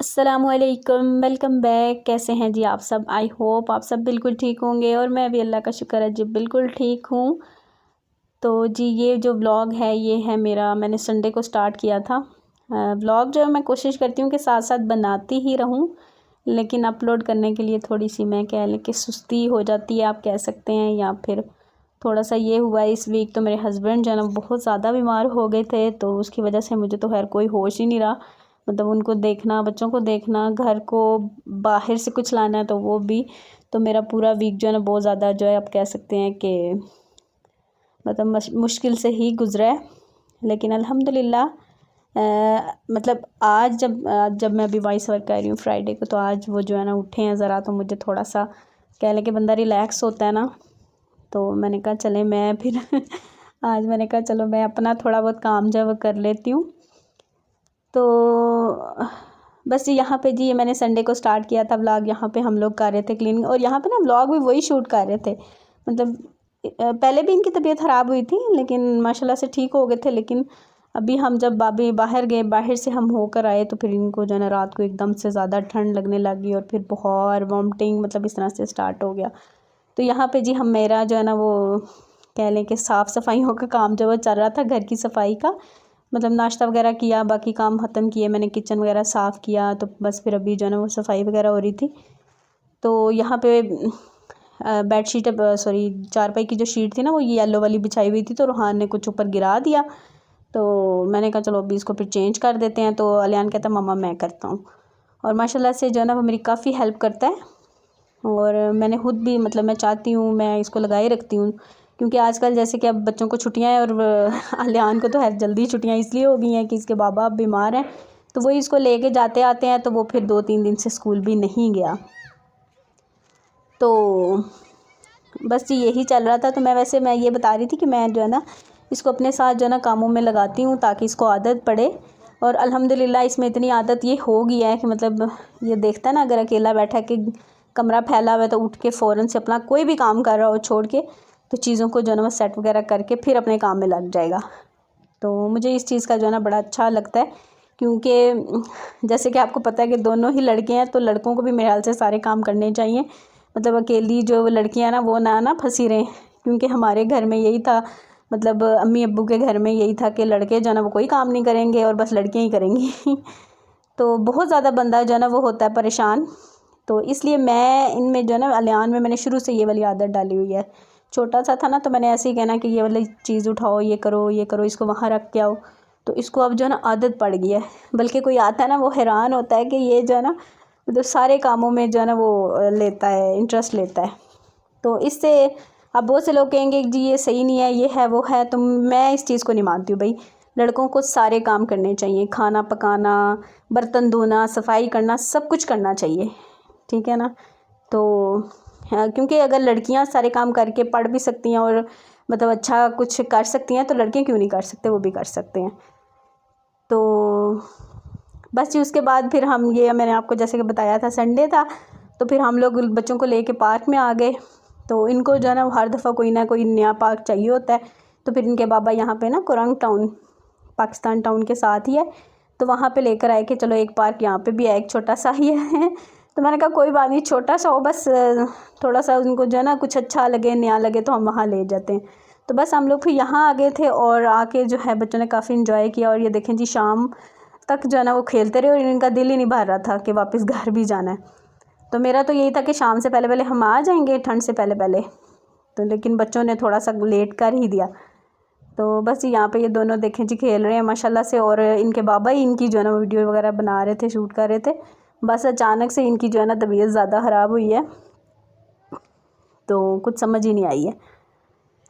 अस्सलामुअलैकुम, welcome back. कैसे हैं जी आप सब? आई होप आप सब बिल्कुल ठीक होंगे और मैं भी अल्लाह का शुक्र है जी बिल्कुल ठीक हूँ। तो जी ये जो व्लॉग है ये है मेरा, मैंने संडे को स्टार्ट किया था। व्लॉग जो है मैं कोशिश करती हूँ कि साथ साथ बनाती ही रहूँ, लेकिन अपलोड करने के लिए थोड़ी सी मैं कह लें कि सुस्ती हो जाती है, आप कह सकते हैं। या फिर थोड़ा सा ये हुआ इस वीक, तो मेरे हस्बैंड जो है ना बहुत ज़्यादा बीमार हो गए थे, तो उसकी वजह से मुझे तो खैर कोई होश ही नहीं रहा। मतलब उनको देखना, बच्चों को देखना, घर को बाहर से कुछ लाना है तो वो भी। तो मेरा पूरा वीक जो है ना बहुत ज़्यादा जो है आप कह सकते हैं कि मतलब मुश्किल से ही गुज़रा है। लेकिन अल्हम्दुलिल्लाह मतलब आज जब मैं अभी वॉइस वर्क कर रही हूँ फ्राइडे को, तो आज वो जो है ना उठे हैं ज़रा, तो मुझे थोड़ा सा कह लें कि बंदा रिलैक्स होता है ना। तो मैंने कहा चले मैं फिर आज मैंने कहा चलो मैं अपना थोड़ा बहुत काम जो है वो कर लेती हूँ। तो बस यहाँ पे जी ये मैंने संडे को स्टार्ट किया था व्लॉग। यहाँ पे हम लोग कर रहे थे क्लीनिंग, और यहाँ पे ना व्लॉग भी वही शूट कर रहे थे। मतलब पहले भी इनकी तबीयत ख़राब हुई थी, लेकिन माशाल्लाह से ठीक हो गए थे। लेकिन अभी हम जब बाबी बाहर गए, बाहर से हम होकर आए, तो फिर इनको जो है ना रात को एकदम से ज़्यादा ठंड लगने लगी और फिर बहुत वॉमिटिंग मतलब इस तरह से स्टार्ट हो गया। तो यहाँ पे जी हम मेरा जो है ना वो कह लें कि साफ़ सफाइयों का काम जो वो चल रहा था, घर की सफाई का। मतलब नाश्ता वगैरह किया, बाकी काम ख़त्म किए, मैंने किचन वगैरह साफ़ किया, तो बस फिर अभी जो है ना वो सफाई वगैरह हो रही थी। तो यहाँ पे बेडशीट सॉरी चारपाई की जो शीट थी ना वो येलो वाली बिछाई हुई थी, तो रूहान ने कुछ ऊपर गिरा दिया। तो मैंने कहा चलो अभी इसको फिर चेंज कर देते हैं। तो अलियान कहता मम्मा मैं करता हूँ, और माशाल्लाह से जो है ना वो मेरी काफ़ी हेल्प करता है। और मैंने खुद भी मतलब मैं चाहती हूँ मैं इसको लगाए रखती हूँ, क्योंकि आजकल जैसे कि अब बच्चों को छुट्टियां हैं, और अलियान को तो है जल्दी छुट्टियां इसलिए हो गई हैं कि इसके बाबा अब बीमार हैं, तो वही इसको लेके जाते आते हैं। तो वो फिर 2-3 दिन से स्कूल भी नहीं गया। तो बस जी यही चल रहा था। तो मैं ये बता रही थी कि मैं जो है ना इसको अपने साथ जो है ना कामों में लगाती हूँ, ताकि इसको आदत पड़े। और अल्हम्दुलिल्लाह इसमें इतनी आदत ये हो गई है कि मतलब ये देखता है ना, अगर अकेला बैठा कि कमरा फैला हुआ है तो उठ के फ़ौरन से अपना कोई भी काम कर रहा हो छोड़ के, तो चीज़ों को जो है ना सेट वगैरह करके फिर अपने काम में लग जाएगा। तो मुझे इस चीज़ का जो है ना बड़ा अच्छा लगता है, क्योंकि जैसे कि आपको पता है कि दोनों ही लड़के हैं, तो लड़कों को भी मेरे ख्याल से सारे काम करने चाहिए। मतलब अकेली जो लड़कियां ना वो ना फंसी रहें, क्योंकि हमारे घर में यही था। मतलब अम्मी अब्बू के घर में यही था कि लड़के जो है ना वो कोई काम नहीं करेंगे और बस लड़कियां ही करेंगी तो बहुत ज़्यादा बंदा जो है ना वो होता है परेशान। तो इसलिए मैं इनमें जो है ना अलियान में मैंने शुरू से ये वाली आदत डाली हुई है। छोटा सा था ना, तो मैंने ऐसे ही कहना कि ये वाली चीज़ उठाओ, ये करो, इसको वहाँ रख के आओ। तो इसको अब जो है ना आदत पड़ गई है। बल्कि कोई आता है ना वो हैरान होता है कि ये जो है ना मतलब सारे कामों में जो है ना वो लेता है, इंटरेस्ट लेता है। तो इससे अब बहुत से लोग कहेंगे कि जी ये सही नहीं है, ये है वो है, तो मैं इस चीज़ को नहीं मानती हूँ। भाई लड़कों को सारे काम करने चाहिए, खाना पकाना, बर्तन धोना, सफाई करना, सब कुछ करना चाहिए, ठीक है ना। तो क्योंकि अगर लड़कियां सारे काम करके पढ़ भी सकती हैं और मतलब अच्छा कुछ कर सकती हैं, तो लड़के क्यों नहीं कर सकते, वो भी कर सकते हैं। तो बस जी उसके बाद फिर हम ये मैंने आपको जैसे कि बताया था संडे था, तो फिर हम लोग बच्चों को लेके पार्क में आ गए। तो इनको जो है ना हर दफ़ा कोई ना कोई नया पार्क चाहिए होता है। तो फिर इनके बाबा यहाँ पे ना कुरंग टाउन, पाकिस्तान टाउन के साथ ही है, तो वहाँ पे लेकर आए कि चलो एक पार्क यहाँ पे भी है, एक छोटा सा ही है तो मैंने कहा कोई बात नहीं, छोटा सा हो, बस थोड़ा सा उनको जो है ना कुछ अच्छा लगे, नया लगे, तो हम वहाँ ले जाते हैं। तो बस हम लोग फिर यहाँ आ गए थे, और आके जो है बच्चों ने काफ़ी इन्जॉय किया। और ये देखें जी शाम तक जो है ना वो खेलते रहे, और इनका दिल ही नहीं भर रहा था कि वापस घर भी जाना है। तो मेरा तो यही था कि शाम से पहले पहले हम आ जाएंगे, ठंड से पहले पहले। तो लेकिन बच्चों ने थोड़ा सा लेट कर ही दिया। तो बस यहाँ पे ये दोनों देखें जी खेल रहे हैं माशाल्लाह से, और इनके बाबा ही इनकी जो है ना वीडियो वगैरह बना रहे थे, शूट कर रहे थे। बस अचानक से इनकी जो है ना तबीयत ज़्यादा ख़राब हुई है, तो कुछ समझ ही नहीं आई है।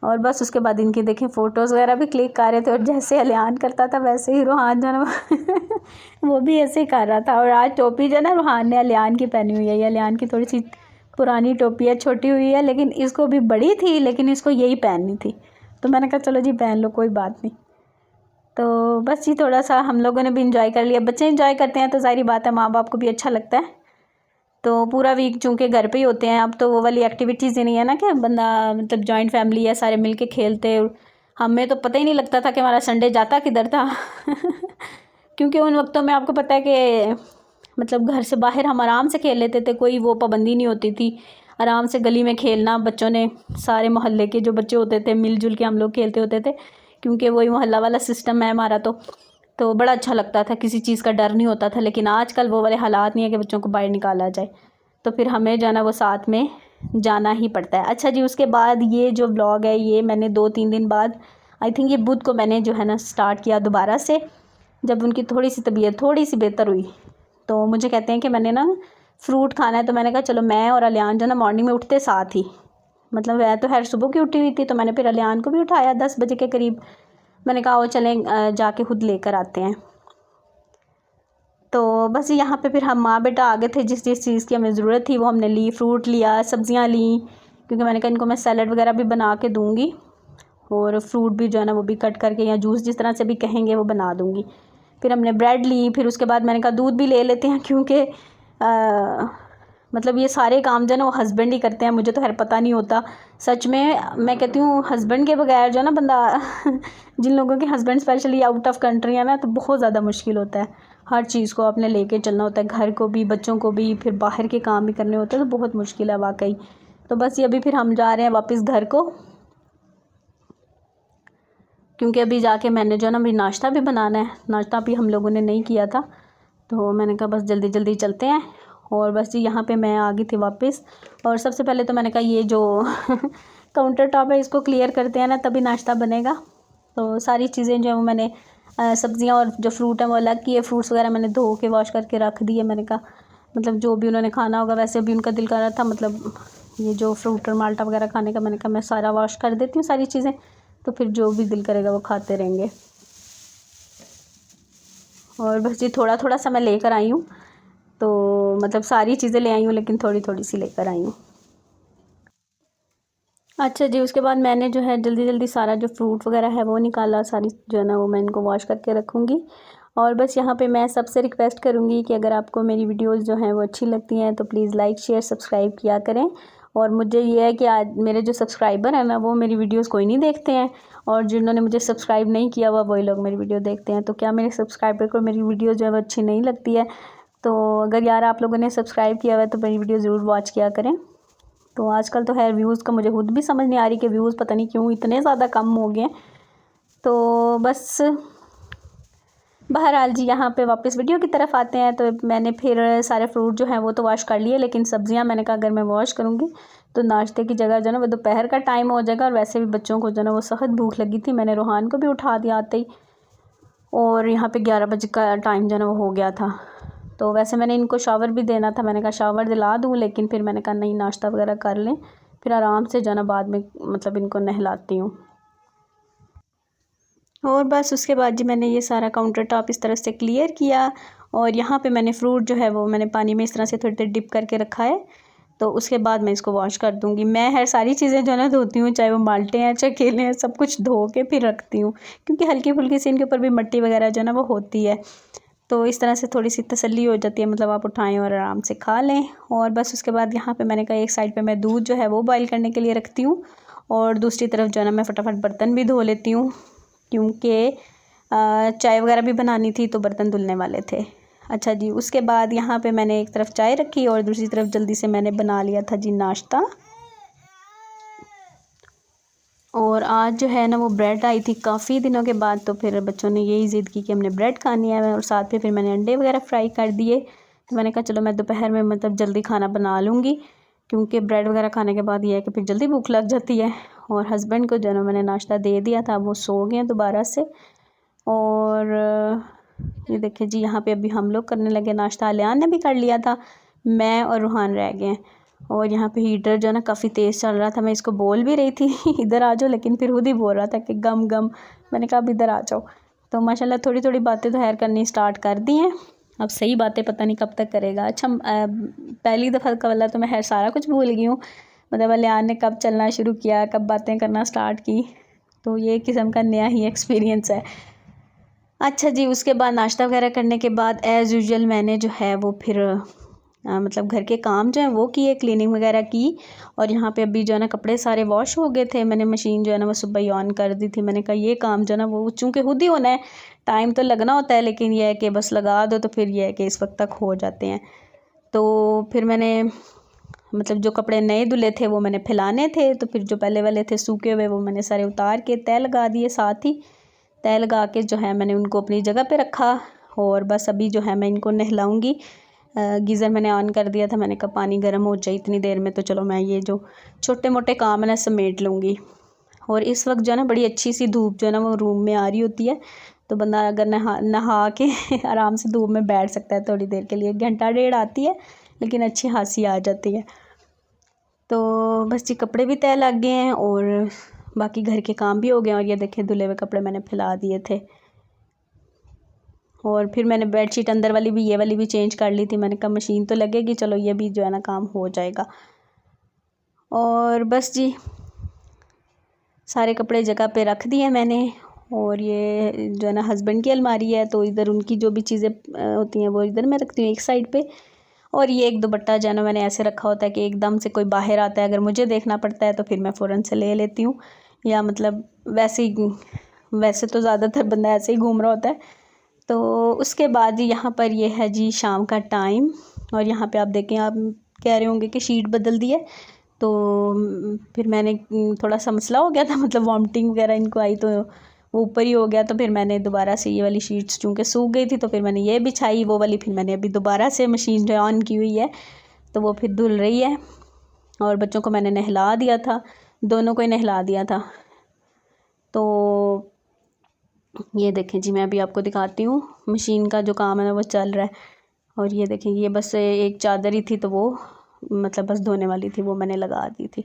और बस उसके बाद इनकी देखें फ़ोटोज़ वगैरह भी क्लिक कर रहे थे, और जैसे अलियान करता था वैसे ही रूहान जो है ना वो भी ऐसे ही कर रहा था। और आज टोपी जो है ना रूहान ने अलियान की पहनी हुई है। ये अलियान की थोड़ी सी पुरानी टोपी है, छोटी हुई है, लेकिन इसको भी बड़ी थी, लेकिन इसको यही पहननी थी। तो मैंने कहा चलो जी पहन लो, कोई बात नहीं। तो बस जी थोड़ा सा हम लोगों ने भी इंजॉय कर लिया। बच्चे इंजॉय करते हैं तो ज़ाहिर बात है माँ बाप को भी अच्छा लगता है। तो पूरा वीक चूँकि घर पे ही होते हैं, अब तो वो वाली एक्टिविटीज़ ही नहीं है ना कि बंदा मतलब जॉइंट फैमिली है, सारे मिल के खेलते। हमें तो पता ही नहीं लगता था कि हमारा संडे जाता किधर था क्योंकि उन वक्तों में आपको पता है कि मतलब घर से बाहर हम आराम से खेल लेते थे, कोई वो पाबंदी नहीं होती थी। आराम से गली में खेलना, बच्चों ने सारे मोहल्ले के जो बच्चे होते थे मिलजुल के हम लोग खेलते होते थे, क्योंकि वही मोहल्ला वाला सिस्टम है हमारा। तो बड़ा अच्छा लगता था, किसी चीज़ का डर नहीं होता था। लेकिन आजकल वो वाले हालात नहीं है कि बच्चों को बाहर निकाला जाए, तो फिर हमें जो है ना वो साथ में जाना ही पड़ता है। अच्छा जी, उसके बाद ये जो ब्लॉग है ये मैंने 2-3 दिन बाद, आई थिंक ये बुध को मैंने जो है ना स्टार्ट किया दोबारा से, जब उनकी थोड़ी सी तबीयत थोड़ी सी बेहतर हुई। तो मुझे कहते हैं कि मैंने ना फ्रूट खाना है, तो मैंने कहा चलो मैं और अलियान जो ना मॉर्निंग में उठते साथ ही, मतलब वह तो खैर सुबह की उठी हुई थी, तो मैंने फिर अलियान को भी उठाया 10 बजे के करीब। मैंने कहा वो चलें जाके खुद लेकर आते हैं। तो बस यहाँ पे फिर हम माँ बेटा आ गए थे, जिस जिस चीज़ की हमें ज़रूरत थी वो हमने ली। फ्रूट लिया, सब्ज़ियाँ ली, क्योंकि मैंने कहा इनको मैं सैलड वगैरह भी बना के दूँगी, और फ्रूट भी जो है ना वो भी कट करके या जूस जिस तरह से भी कहेंगे वो बना दूँगी। फिर हमने ब्रेड ली, फिर उसके बाद मैंने कहा दूध भी ले लेते हैं, क्योंकि मतलब ये सारे काम जो है ना वो हस्बैंड ही करते हैं, मुझे तो खैर पता नहीं होता। सच में मैं कहती हूँ हस्बैंड के बगैर जो है ना बंदा जिन लोगों के husband specially out of country है ना, तो बहुत ज़्यादा मुश्किल होता है। हर चीज़ को आपने लेके चलना होता है, घर को भी, बच्चों को भी, फिर बाहर के काम भी करने होते हैं, तो बहुत मुश्किल है वाकई। तो बस ये अभी फिर हम जा रहे हैं वापस घर को, क्योंकि अभी जाके मैंने जो है ना अभी नाश्ता भी बनाना है। नाश्ता भी हम लोगों ने नहीं किया था, तो मैंने कहा बस जल्दी जल्दी चलते हैं। और बस जी यहाँ पे मैं आ गई थी वापस। और सबसे पहले तो मैंने कहा ये जो काउंटर टॉप है इसको क्लियर करते हैं ना, तभी नाश्ता बनेगा। तो सारी चीज़ें जो है वो मैंने सब्ज़ियाँ और जो फ्रूट है वो अलग किए। फ्रूट्स वगैरह मैंने धो के वॉश करके रख दिए। मैंने कहा मतलब जो भी उन्होंने खाना होगा, वैसे भी उनका दिल कर रहा था, मतलब ये जो फ्रूट और माल्टा वगैरह खाने का, मैंने कहा मैं सारा वॉश कर देती हूँ सारी चीज़ें, तो फिर जो भी दिल करेगा वो खाते रहेंगे। और बस जी थोड़ा थोड़ा सा मैं लेकर आई हूँ, तो मतलब सारी चीज़ें ले आई हूँ, लेकिन थोड़ी थोड़ी सी लेकर आई हूँ। अच्छा जी, उसके बाद मैंने जो है जल्दी जल्दी सारा जो फ्रूट वगैरह है वो निकाला, सारी जो है ना वो मैं इनको वॉश करके रखूँगी। और बस यहाँ पे मैं सबसे रिक्वेस्ट करूँगी कि अगर आपको मेरी वीडियोस जो हैं वो अच्छी लगती हैं तो प्लीज़ लाइक शेयर सब्सक्राइब किया करें। और मुझे ये है कि आज मेरे जो सब्सक्राइबर हैं ना वो मेरी वीडियोस कोई नहीं देखते हैं, और जिन्होंने मुझे सब्सक्राइब नहीं किया हुआ वही लोग मेरी वीडियो देखते हैं। तो क्या मेरे सब्सक्राइबर को मेरी वीडियो जो है वो अच्छी नहीं लगती है? तो अगर यार आप लोगों ने सब्सक्राइब किया हुआ है तो मेरी वीडियो ज़रूर वॉच किया करें। तो आजकल तो खैर व्यूज़ का मुझे खुद भी समझ नहीं आ रही कि व्यूज़ पता नहीं क्यों इतने ज़्यादा कम हो गए। तो बस बहरहाल जी यहाँ पे वापस वीडियो की तरफ आते हैं। तो मैंने फिर सारे फ्रूट जो हैं वो तो वॉश कर लिए, लेकिन सब्ज़ियाँ मैंने कहा अगर मैं वॉश करूँगी तो नाश्ते की जगह जो है ना वो दोपहर का टाइम हो जाएगा, और वैसे भी बच्चों को जो है ना वो सख्त भूख लगी थी। मैंने रोहान को भी उठा दिया आते ही, और यहाँ पे 11 बजे का टाइम जो है ना वो हो गया था। तो वैसे मैंने इनको शावर भी देना था, मैंने कहा शावर दिला दूँ, लेकिन फिर मैंने कहा नहीं नाश्ता वगैरह कर लें, फिर आराम से जो है ना बाद में मतलब इनको नहलाती हूँ। और बस उसके बाद जी मैंने ये सारा काउंटर टॉप इस तरह से क्लियर किया, और यहाँ पे मैंने फ्रूट जो है वो मैंने पानी में इस तरह से थोड़ी देर डिप करके रखा है। तो उसके बाद मैं इसको वॉश कर दूँगी। मैं हर सारी चीज़ें जो है ना धोती हूँ, चाहे वो माल्टे हैं चाहे केले हैं, सब कुछ धो के फिर रखती हूँ, क्योंकि हल्की फुल्की सी इनके ऊपर भी मिट्टी वगैरह जो है ना वो होती है। तो इस तरह से थोड़ी सी तसल्ली हो जाती है, मतलब आप उठाएं और आराम से खा लें। और बस उसके बाद यहाँ पे मैंने कहा एक साइड पे मैं दूध जो है वो बॉईल करने के लिए रखती हूँ, और दूसरी तरफ जो है ना मैं फटाफट बर्तन भी धो लेती हूँ, क्योंकि चाय वगैरह भी बनानी थी तो बर्तन धुलने वाले थे। अच्छा जी, उसके बाद यहाँ पे मैंने एक तरफ चाय रखी और दूसरी तरफ जल्दी से मैंने बना लिया था जी नाश्ता। और आज जो है ना वो ब्रेड आई थी काफ़ी दिनों के बाद, तो फिर बच्चों ने यही ज़िद की कि हमने ब्रेड खानी है, और साथ में फिर मैंने अंडे वगैरह फ्राई कर दिए। तो मैंने कहा चलो मैं दोपहर में मतलब जल्दी खाना बना लूँगी, क्योंकि ब्रेड वगैरह खाने के बाद ये है कि फिर जल्दी भूख लग जाती है। और हस्बैंड को जो है ना मैंने नाश्ता दे दिया था, वो सो गए हैं दोबारा से। और ये देखिए जी यहाँ पे अभी हम लोग करने लगे नाश्ता। अलियान ने भी कर लिया था, मैं और रूहान रह गए हैं। और यहाँ पे हीटर जो है ना काफ़ी तेज़ चल रहा था, मैं इसको बोल भी रही थी इधर आ जाओ, लेकिन फिर खुद ही बोल रहा था कि गम गम। मैंने कहा अब इधर आ जाओ। तो माशाल्लाह थोड़ी थोड़ी बातें तो खैर करनी स्टार्ट कर दी हैं, अब सही बातें पता नहीं कब तक करेगा। अच्छा पहली दफ़ा का वाला तो मैं खैर सारा कुछ भूल गई हूँ, मतलब अलियान ने कब चलना शुरू किया, कब बातें करना स्टार्ट की, तो ये किस्म का नया ही एक्सपीरियंस है। अच्छा जी, उसके बाद नाश्ता वगैरह करने के बाद एज़ यूजुअल मैंने जो है वो फिर मतलब घर के काम जो है वो किए, क्लीनिंग वगैरह की। और यहाँ पे अभी जो है ना कपड़े सारे वॉश हो गए थे, मैंने मशीन जो है ना वो सुबह ही ऑन कर दी थी। मैंने कहा ये काम जो है ना वो चूँकि खुद ही होना है, टाइम तो लगना होता है, लेकिन यह है कि बस लगा दो तो फिर यह है कि इस वक्त तक हो जाते हैं। तो फिर मैंने मतलब जो कपड़े नए धुले थे वो मैंने फैलाने थे, तो फिर जो पहले वाले थे सूखे हुए वो मैंने सारे उतार के तय लगा दिए। साथ ही तय लगा के जो है मैंने उनको अपनी जगह पे रखा। और बस अभी जो है मैं इनको नहलाऊँगी। गीज़र मैंने ऑन कर दिया था, मैंने कहा पानी गर्म हो जाए इतनी देर में, तो चलो मैं ये जो छोटे मोटे काम है ना समेट लूँगी। और इस वक्त जो है ना बड़ी अच्छी सी धूप जो है ना वो रूम में आ रही होती है, तो बंदा अगर नहा के आराम से धूप में बैठ सकता है थोड़ी देर के लिए। 1-1.5 घंटा आती है लेकिन अच्छी खासी आ जाती है। तो बस जी कपड़े भी तय लग गए हैं और बाकी घर के काम भी हो गए हैं। और ये देखें धुले हुए कपड़े मैंने फैला दिए थे। और फिर मैंने बेडशीट अंदर वाली भी ये वाली भी चेंज कर ली थी। मैंने कहा मशीन तो लगेगी, चलो ये भी जो है ना काम हो जाएगा। और बस जी सारे कपड़े जगह पे रख दिए मैंने। और ये जो है ना हस्बैंड की अलमारी है, तो इधर उनकी जो भी चीज़ें होती हैं वो इधर मैं रखती हूँ एक साइड पे। और ये एक दुपट्टा जो है ना मैंने ऐसे रखा होता है कि एकदम से कोई बाहर आता है, अगर मुझे देखना पड़ता है तो फिर मैं फ़ौरन से ले लेती हूँ। या मतलब वैसे तो ज़्यादातर बंदा ऐसे ही घूम रहा होता है। तो उसके बाद यहाँ पर ये है जी शाम का टाइम। और यहाँ पे आप देखें, आप कह रहे होंगे कि शीट बदल दी है, तो फिर मैंने थोड़ा सा मसला हो गया था, मतलब वॉमिटिंग वगैरह इनको आई तो वो ऊपर ही हो गया। तो फिर मैंने दोबारा से ये वाली शीट्स चूँकि सूख गई थी तो फिर मैंने ये बिछाई वो वाली। फिर मैंने अभी दोबारा से मशीन जो ऑन की हुई है तो वो फिर धुल रही है। और बच्चों को मैंने नहला दिया था, दोनों को ही नहला दिया था। तो ये देखें जी मैं अभी आपको दिखाती हूँ मशीन का जो काम है ना वो चल रहा है। और ये देखें ये बस एक चादर ही थी तो वो मतलब बस धोने वाली थी, वो मैंने लगा दी थी।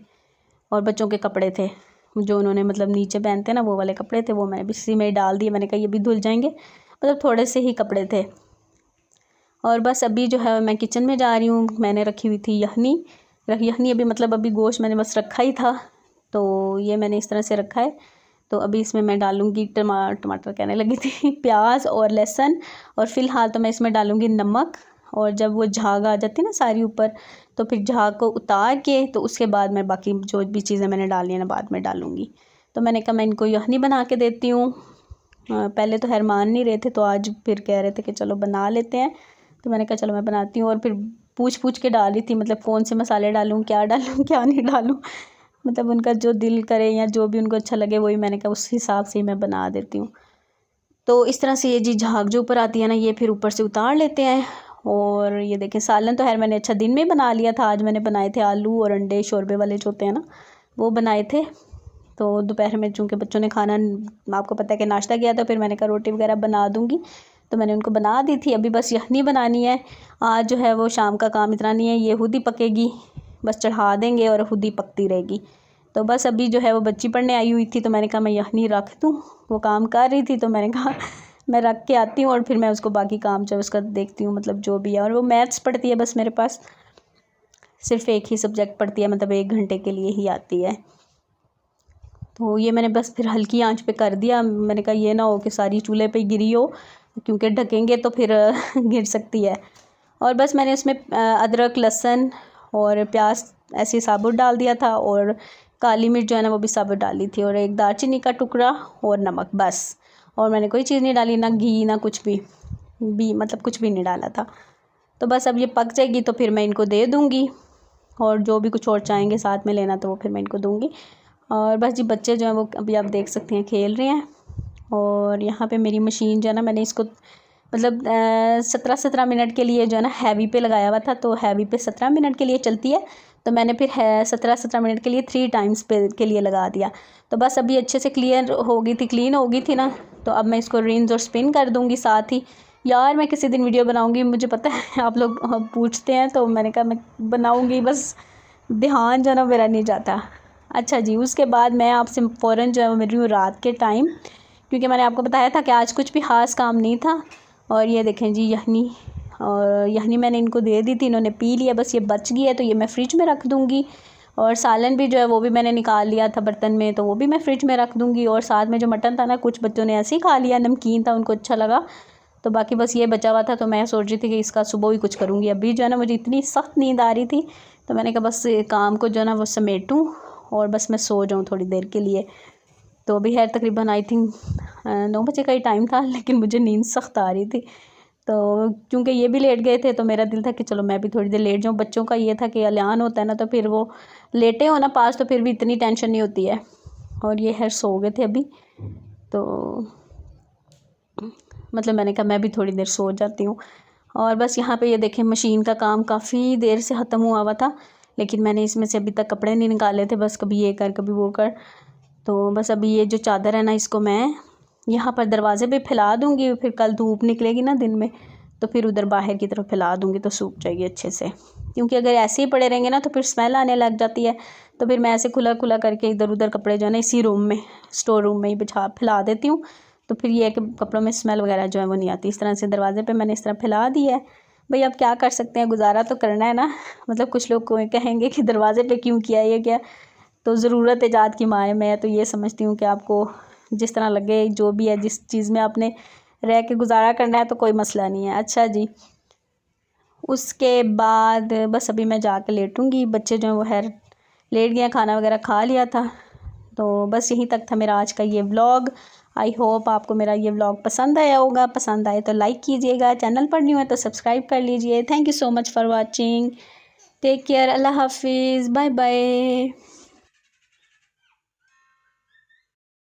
और बच्चों के कपड़े थे जो उन्होंने मतलब नीचे पहनते ना वो वाले कपड़े थे, वो मैंने भी इसी में डाल दिए। मैंने कहा ये भी धुल जाएंगे, मतलब थोड़े से ही कपड़े थे। और बस अभी जो है मैं किचन में जा रही हूँ। मैंने रखी हुई थी यखनी अभी मतलब अभी गोश्त मैंने बस रखा ही था, तो ये मैंने इस तरह से रखा है। तो अभी इसमें मैं डालूँगी टमाटर कहने लगी थी प्याज और लहसुन। और फ़िलहाल तो मैं इसमें डालूँगी नमक। और जब वो झाग आ जाती है ना सारी ऊपर, तो फिर झाग को उतार के तो उसके बाद मैं बाकी जो भी चीज़ें मैंने डाली है ना बाद में डालूँगी। तो मैंने कहा मैं इनको यखनी बना के देती हूँ। पहले तो खैर मान नहीं रहे थे, तो आज फिर कह रहे थे कि चलो बना लेते हैं। तो मैंने कहा चलो मैं बनाती हूँ। और फिर पूछ के डाल रही थी, मतलब कौन से मसाले डालूँ क्या नहीं डालूँ, मतलब उनका जो दिल करे या जो भी उनको अच्छा लगे वही मैंने कहा उस हिसाब से ही मैं बना देती हूँ। तो इस तरह से ये जी झाग जो ऊपर आती है ना ये फिर ऊपर से उतार लेते हैं। और ये देखें सालन तो खैर मैंने अच्छा दिन में बना लिया था। आज मैंने बनाए थे आलू और अंडे शोरबे वाले जो होते हैं ना वो बनाए थे। तो दोपहर में चूँकि बच्चों ने खाना आपको पता है कि नाश्ता किया था, फिर मैंने कहा रोटी वगैरह बना दूँगी, तो मैंने उनको बना दी थी। अभी बस यखनी बनानी है। आज जो है वो शाम का काम इतना नहीं है, ये खुद ही पकेगी, बस चढ़ा देंगे और खुद ही पकती रहेगी। तो बस अभी जो है वो बच्ची पढ़ने आई हुई थी, तो मैंने कहा मैं यखनी रख दूँ, वो काम कर रही थी तो मैंने कहा मैं रख के आती हूँ और फिर मैं उसको बाकी काम जो उसका देखती हूँ, मतलब जो भी है। और वो मैथ्स पढ़ती है, बस मेरे पास सिर्फ एक ही सब्जेक्ट पढ़ती है, मतलब 1 घंटे के लिए ही आती है। तो ये मैंने बस फिर हल्की आंच पे कर दिया। मैंने कहा ये ना हो कि सारी चूल्हे पे गिरी हो, क्योंकि ढकेंगे तो फिर गिर सकती है। और बस मैंने उसमें अदरक लहसुन और प्याज ऐसे साबुत डाल दिया था, और काली मिर्च जो है ना वो भी साबुत डाली थी, और एक दालचीनी का टुकड़ा और नमक, बस। और मैंने कोई चीज़ नहीं डाली, ना घी ना कुछ भी मतलब कुछ भी नहीं डाला था। तो बस अब ये पक जाएगी तो फिर मैं इनको दे दूँगी, और जो भी कुछ और चाहेंगे साथ में लेना तो वो फिर मैं इनको दूँगी। और बस जी बच्चे जो हैं वो अभी आप देख सकते हैं खेल रहे हैं। और यहाँ पे मेरी मशीन जो है ना मैंने इसको मतलब 17 मिनट के लिए जो है ना हैवी पे लगाया हुआ था, तो हैवी पे 17 मिनट के लिए चलती है। तो मैंने फिर 17 मिनट के लिए 3 टाइम्स पे के लिए लगा दिया। तो बस अभी अच्छे से क्लीन हो गई थी ना, तो अब मैं इसको रिंस और स्पिन कर दूँगी। साथ ही यार मैं किसी दिन वीडियो बनाऊँगी, मुझे पता है आप लोग पूछते हैं, तो मैंने कहा मैं बनाऊँगी, बस ध्यान जो है ना मेरा नहीं जाता। अच्छा जी, उसके बाद मैं आपसे फ़ौरन जो है मिल रही हूँ रात के टाइम, क्योंकि मैंने आपको बताया था कि आज कुछ भी ख़ास काम नहीं था। और ये देखें जी यखनी, और यखनी मैंने इनको दे दी थी, इन्होंने पी लिया, बस ये बच गई है तो ये मैं फ्रिज में रख दूँगी। और सालन भी जो है वो भी मैंने निकाल लिया था बर्तन में, तो वो भी मैं फ्रिज में रख दूँगी। और साथ में जो मटन था ना कुछ बच्चों ने ऐसे ही खा लिया, नमकीन था उनको अच्छा लगा, तो बाकी बस ये बचा हुआ था। तो मैं सोच रही थी कि इसका सुबह ही कुछ करूँगी। अभी जो है ना मुझे इतनी सख्त नींद आ रही थी, तो मैंने कहा बस काम को जो है ना वो समेटूँ और बस मैं सो जाऊँ थोड़ी देर के लिए। तो अभी है तकरीबन आई थिंक 9 बजे का ही टाइम था, लेकिन मुझे नींद सख्त आ रही थी। तो क्योंकि ये भी लेट गए थे तो मेरा दिल था कि चलो मैं भी थोड़ी देर लेट जाऊँ। बच्चों का ये था कि अलियान होता है ना, तो फिर वो लेटे हो ना पास तो फिर भी इतनी टेंशन नहीं होती है। और ये है सो गए थे अभी, तो मतलब मैंने कहा मैं भी थोड़ी देर सो जाती हूँ। और बस यहाँ पे ये देखें, मशीन का काम काफ़ी देर से ख़त्म हुआ था, लेकिन मैंने इसमें से अभी तक कपड़े नहीं निकाले थे, बस कभी ये कर कभी वो कर। तो बस अभी ये जो चादर है ना, इसको मैं यहाँ पर दरवाज़े पे फैला दूँगी, फिर कल धूप निकलेगी ना दिन में, तो फिर उधर बाहर की तरफ फैला दूँगी तो सूख जाएगी अच्छे से। क्योंकि अगर ऐसे ही पड़े रहेंगे ना तो फिर स्मेल आने लग जाती है। तो फिर मैं ऐसे खुला खुला करके इधर उधर कपड़े जो है ना इसी रूम में, स्टोर रूम में ही बिछा फैला देती हूँ। तो फिर ये है कि कपड़ों में स्मेल वगैरह जो है वो नहीं आती। इस तरह से दरवाज़े पे मैंने इस तरह फैला दी है। भाई अब क्या कर सकते हैं, गुजारा तो करना है ना। मतलब कुछ लोग कोई कहेंगे कि दरवाज़े पे क्यों किया ये क्या, तो ज़रूरत ईजाद की माँ है। मैं तो ये समझती हूँ कि आपको जिस तरह लगे, जो भी है, जिस चीज़ में आपने रह के गुजारा करना है तो कोई मसला नहीं है। अच्छा जी, उसके बाद बस अभी मैं जाके लेटूँगी। बच्चे जो हैं वो खैर लेट गए, खाना वगैरह खा लिया था। तो बस यहीं तक था मेरा आज का ये व्लॉग। आई होप आपको मेरा ये व्लॉग पसंद आया होगा। पसंद आए तो लाइक कीजिएगा, चैनल पर न्यू है तो सब्सक्राइब कर लीजिए। Thank you so much for watching. Take care, अल्लाह हाफिज़, बाय बाय।